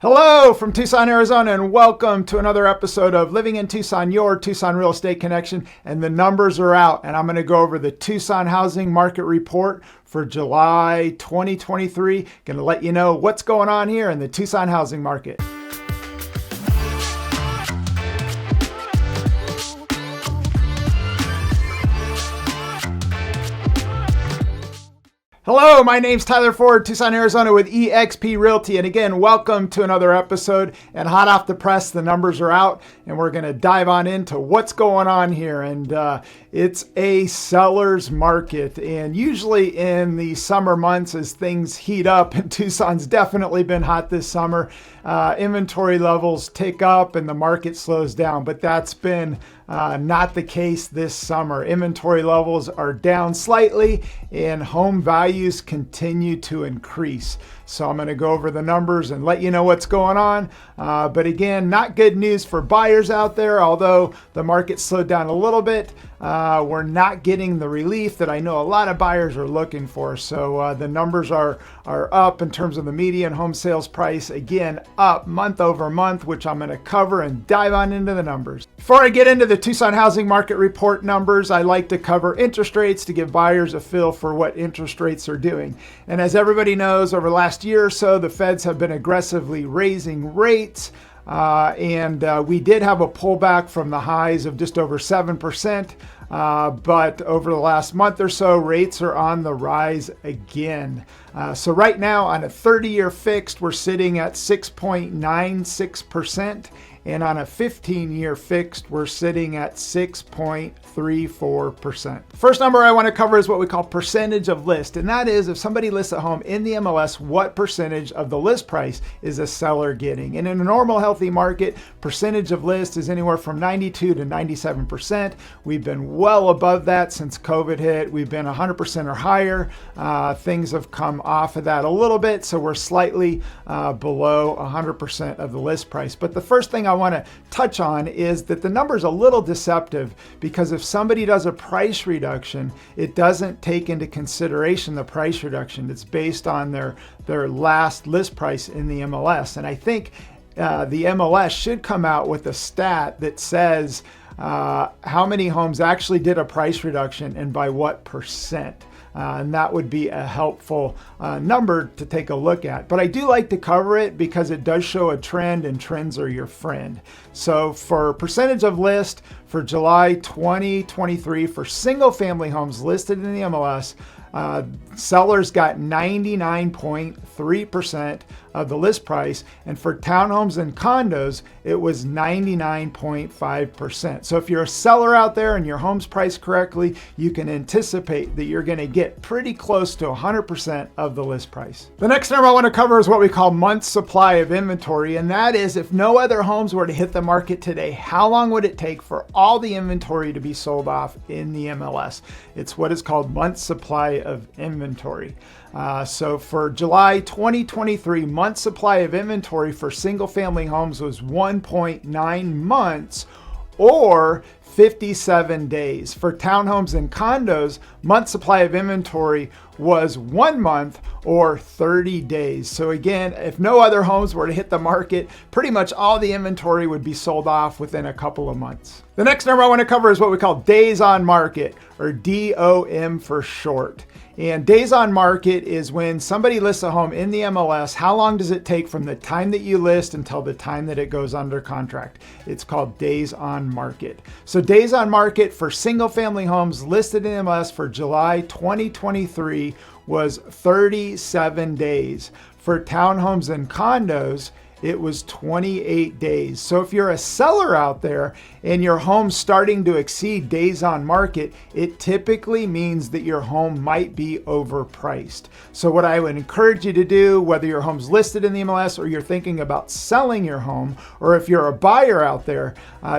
Hello from Tucson, Arizona, and welcome to another episode of Living in Tucson, your Tucson Real Estate Connection. And the numbers are out, and I'm going to go over the Tucson Housing Market Report for July 2023. Going to let you know what's going on here in the Tucson housing market. Hello, my name's Tyler Ford, Tucson, Arizona with eXp Realty. And again, welcome to another episode. And hot off the press, the numbers are out and we're going to dive on into what's going on here. And it's a seller's market. And usually in the summer months as things heat up, and Tucson's definitely been hot this summer, inventory levels tick up and the market slows down. But that's been not the case this summer. Inventory levels are down slightly and home values continue to increase. So I'm going to go over the numbers and let you know what's going on. But again, not good news for buyers out there. Although the market slowed down a little bit, we're not getting the relief that I know a lot of buyers are looking for. So the numbers are up in terms of the median home sales price. Again, up month over month, which I'm going to cover and dive on into the numbers. Before I get into the Tucson Housing Market Report numbers, I like to cover interest rates to give buyers a feel for what interest rates are doing. And as everybody knows, over the last year or so, the Feds have been aggressively raising rates. And we did have a pullback from the highs of just over 7%. But over the last month or so, rates are on the rise again. So right now on a 30-year fixed, we're sitting at 6.96%. And on a 15-year fixed, we're sitting at 6.34%. First number I want to cover is what we call percentage of list. And that is if somebody lists a home in the MLS, what percentage of the list price is a seller getting? And in a normal healthy market, percentage of list is anywhere from 92 to 97%. We've been well above that since COVID hit. We've been 100% or higher. Things have come off of that a little bit. So we're slightly below 100% of the list price. But the first thing I want to touch on is that the number is a little deceptive because if somebody does a price reduction, it doesn't take into consideration the price reduction. It's based on their last list price in the MLS. And I think the MLS should come out with a stat that says how many homes actually did a price reduction and by what percent. And that would be a helpful number to take a look at. But I do like to cover it because it does show a trend and trends are your friend. So for percentage of list for July 2023 for single family homes listed in the MLS, sellers got 99.3% of the list price, and for townhomes and condos, it was 99.5%. So if you're a seller out there and your home's priced correctly, you can anticipate that you're going to get pretty close to 100% of the list price. The next number I want to cover is what we call month supply of inventory, and that is if no other homes were to hit the market today, how long would it take for all the inventory to be sold off in the MLS? It's what is called month supply of inventory. So for July 2023, month supply of inventory for single family homes was 1.9 months or 57 days. For townhomes and condos, month supply of inventory was 1 month or 30 days. So again, if no other homes were to hit the market, pretty much all the inventory would be sold off within a couple of months. The next number I want to cover is what we call days on market, or DOM for short. And days on market is when somebody lists a home in the MLS, how long does it take from the time that you list until the time that it goes under contract? It's called days on market. So days on market for single family homes listed in MLS for July 2023 was 37 days. For townhomes and condos, it was 28 days. So if you're a seller out there and your home's starting to exceed days on market, it typically means that your home might be overpriced. So what I would encourage you to do, whether your home's listed in the MLS or you're thinking about selling your home, or if you're a buyer out there,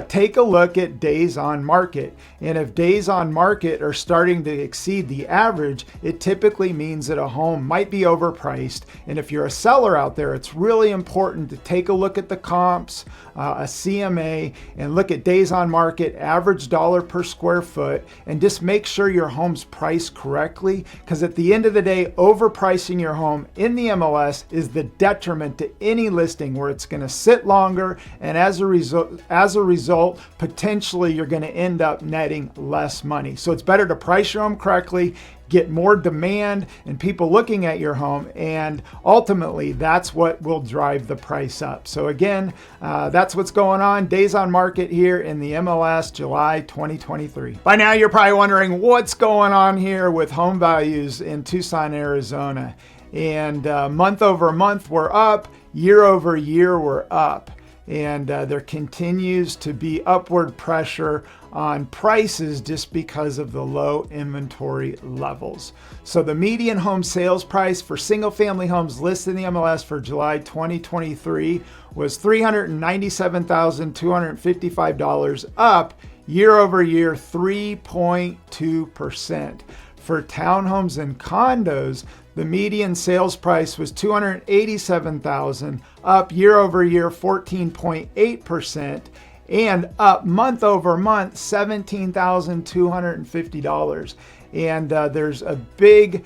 take a look at days on market. And if days on market are starting to exceed the average, it typically means that a home might be overpriced. And if you're a seller out there, it's really important to take a look at the comps, a CMA, and look at days on market, average dollar per square foot, and just make sure your home's priced correctly, because at the end of the day, overpricing your home in the MLS is the detriment to any listing where it's going to sit longer, and as a result, potentially you're going to end up netting less money. So it's better to price your home correctly, get more demand and people looking at your home, and ultimately that's what will drive the price up. So again, that's what's going on. Days on market here in the MLS, July 2023. By now you're probably wondering what's going on here with home values in Tucson, Arizona. And month over month we're up, year over year we're up. And there continues to be upward pressure on prices just because of the low inventory levels. So the median home sales price for single family homes listed in the MLS for July 2023 was $397,255, up year over year 3.2%. For townhomes and condos, the median sales price was $287,000, up year over year 14.8%, and up month over month $17,250. And there's a big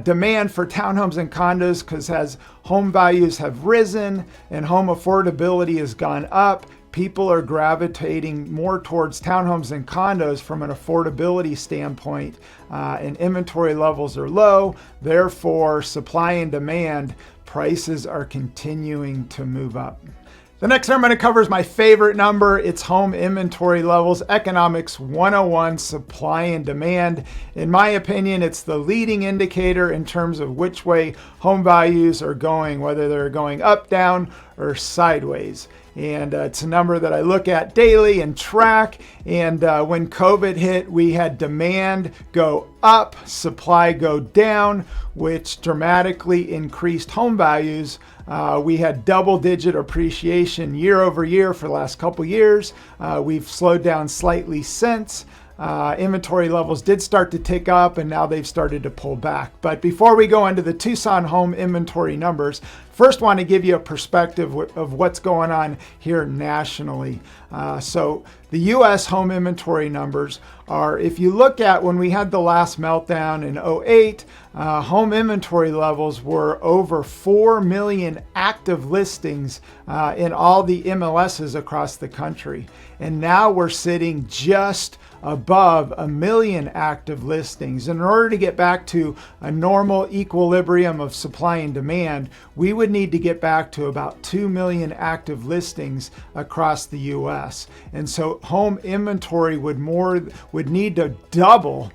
demand for townhomes and condos because as home values have risen and home affordability has gone up, people are gravitating more towards townhomes and condos from an affordability standpoint, and inventory levels are low. Therefore, supply and demand, prices are continuing to move up. The next number I'm going to cover is my favorite number. It's home inventory levels, economics 101, supply and demand. In my opinion, it's the leading indicator in terms of which way home values are going, whether they're going up, down, or sideways. And it's a number that I look at daily and track. And when COVID hit, we had demand go up, supply go down, which dramatically increased home values. We had double-digit appreciation year over year for the last couple years. We've slowed down slightly since. Inventory levels did start to tick up, and now they've started to pull back. But before we go into the Tucson home inventory numbers, first want to give you a perspective of what's going on here nationally. So the U.S. home inventory numbers are, if you look at when we had the last meltdown in 2008, home inventory levels were over 4 million active listings in all the MLSs across the country. And now we're sitting just above 1 million active listings. In order to get back to a normal equilibrium of supply and demand, we would need to get back to about 2 million active listings across the US. And so home inventory would need to double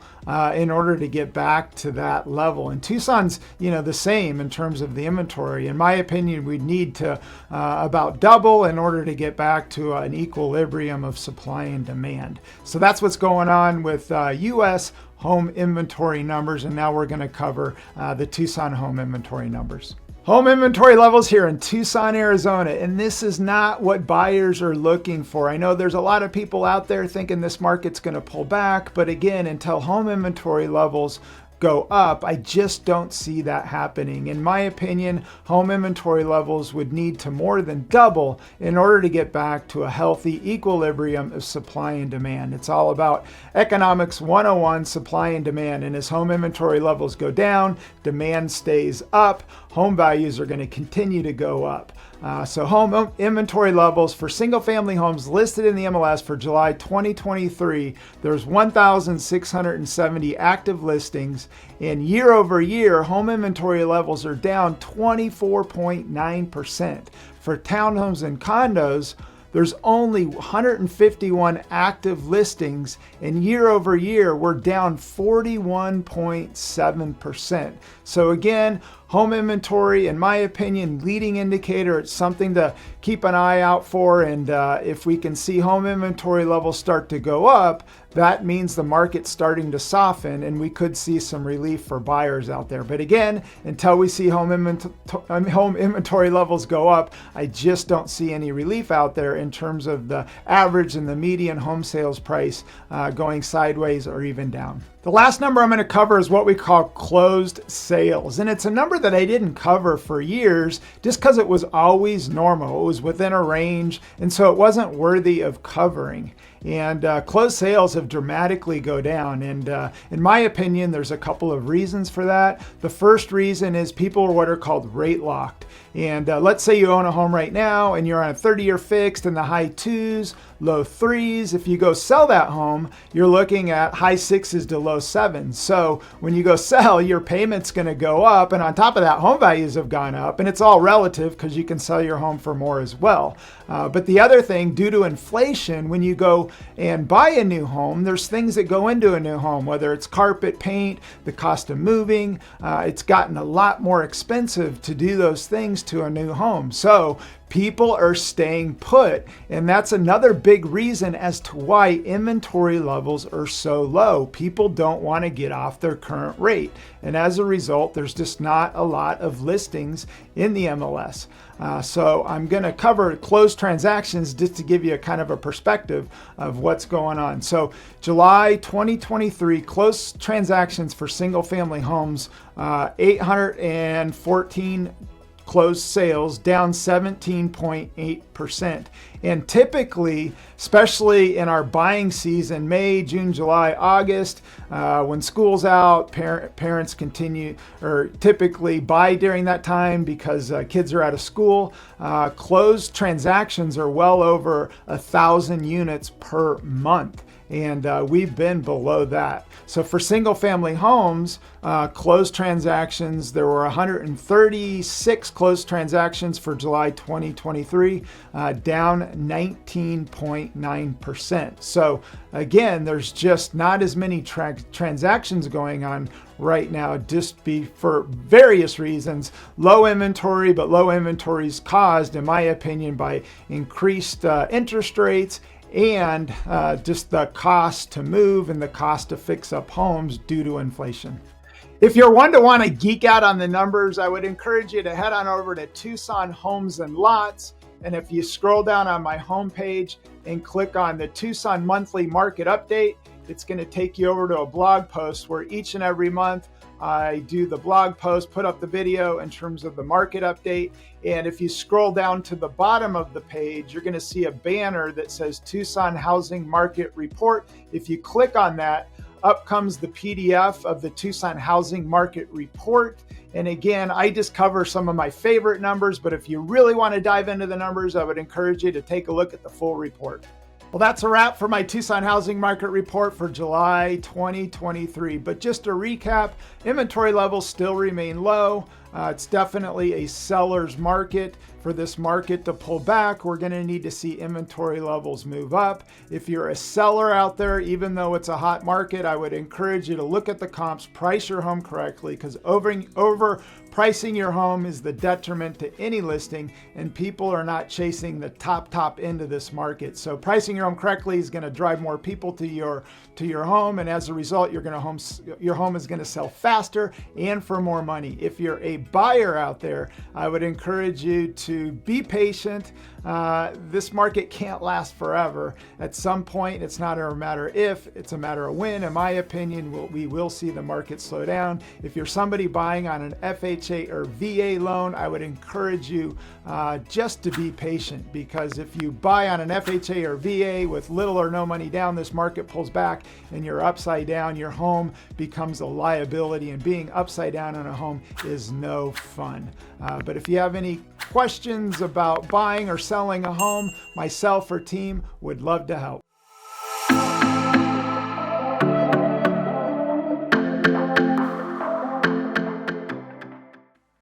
in order to get back to that level. And Tucson's, the same in terms of the inventory. In my opinion, we'd need to about double in order to get back to an equilibrium of supply and demand. So that's what's going on with U.S. home inventory numbers. And now we're going to cover the Tucson home inventory numbers. Home inventory levels here in Tucson, Arizona, and this is not what buyers are looking for. I know there's a lot of people out there thinking this market's going to pull back, but again, until home inventory levels go up, I just don't see that happening. In my opinion, home inventory levels would need to more than double in order to get back to a healthy equilibrium of supply and demand. It's all about economics 101, supply and demand. And as home inventory levels go down, demand stays up, home values are going to continue to go up. So home inventory levels for single family homes listed in the MLS for July 2023, there's 1,670 active listings, and year over year, home inventory levels are down 24.9%. For townhomes and condos, there's only 151 active listings, and year over year, we're down 41.7%. So again, home inventory, in my opinion, leading indicator. It's something to keep an eye out for. And if we can see home inventory levels start to go up, that means the market's starting to soften and we could see some relief for buyers out there. But again, until we see home inventory levels go up, I just don't see any relief out there in terms of the average and the median home sales price going sideways or even down. The last number I'm going to cover is what we call closed sales. And it's a number that I didn't cover for years just because it was always normal. It was within a range, and so it wasn't worthy of covering. And closed sales have dramatically go down. And in my opinion, there's a couple of reasons for that. The first reason is people are what are called rate locked. And let's say you own a home right now and you're on a 30-year fixed in the high 2s, low 3s. If you go sell that home, you're looking at high 6s to low 7s. So when you go sell, your payment's going to go up. And on top of that, home values have gone up. And it's all relative because you can sell your home for more as well. But the other thing, due to inflation, when you go and buy a new home, there's things that go into a new home, whether it's carpet, paint, the cost of moving. It's gotten a lot more expensive to do those things to a new home. So people are staying put, and that's another big reason as to why inventory levels are so low. People don't want to get off their current rate, and as a result, there's just not a lot of listings in the MLS. So I'm going to cover closed transactions just to give you a kind of a perspective of what's going on. So July 2023 closed transactions for single family homes, 814 closed sales, down 17.8%. And typically, especially in our buying season, May, June, July, August, when school's out, parents continue or typically buy during that time because kids are out of school. Closed transactions are well over 1,000 units per month. And we've been below that. So for single family homes, closed transactions, there were 136 closed transactions for July 2023, down 19.9%. So again, there's just not as many transactions going on right now, just for various reasons. Low inventory, but low inventory is caused, in my opinion, by increased interest rates and just the cost to move and the cost to fix up homes due to inflation. If you're one to want to geek out on the numbers, I would encourage you to head on over to Tucson Homes and Lots. And if you scroll down on my homepage and click on the Tucson Monthly Market Update, it's going to take you over to a blog post where each and every month I do the blog post, put up the video in terms of the market update. And if you scroll down to the bottom of the page, you're going to see a banner that says Tucson Housing Market Report. If you click on that, up comes the PDF of the Tucson Housing Market Report. And again, I just cover some of my favorite numbers, but if you really want to dive into the numbers, I would encourage you to take a look at the full report. Well, that's a wrap for my Tucson Housing Market Report for July 2023. But just to recap, inventory levels still remain low. It's definitely a seller's market. For this market to pull back, we're going to need to see inventory levels move up. If you're a seller out there, even though it's a hot market, I would encourage you to look at the comps, price your home correctly, because over pricing your home is the detriment to any listing, and people are not chasing the top end of this market. So pricing your home correctly is going to drive more people to your home, and as a result, your home is going to sell faster and for more money. If you're a buyer out there, I would encourage you to be patient. This market can't last forever. At some point, it's not a matter if, it's a matter of when. In my opinion, we will see the market slow down. If you're somebody buying on an FHA or VA loan, I would encourage you just to be patient, because if you buy on an FHA or VA with little or no money down, this market pulls back and you're upside down. Your home becomes a liability, and being upside down on a home is no fun. But if you have any questions about buying or selling a home, myself or team would love to help.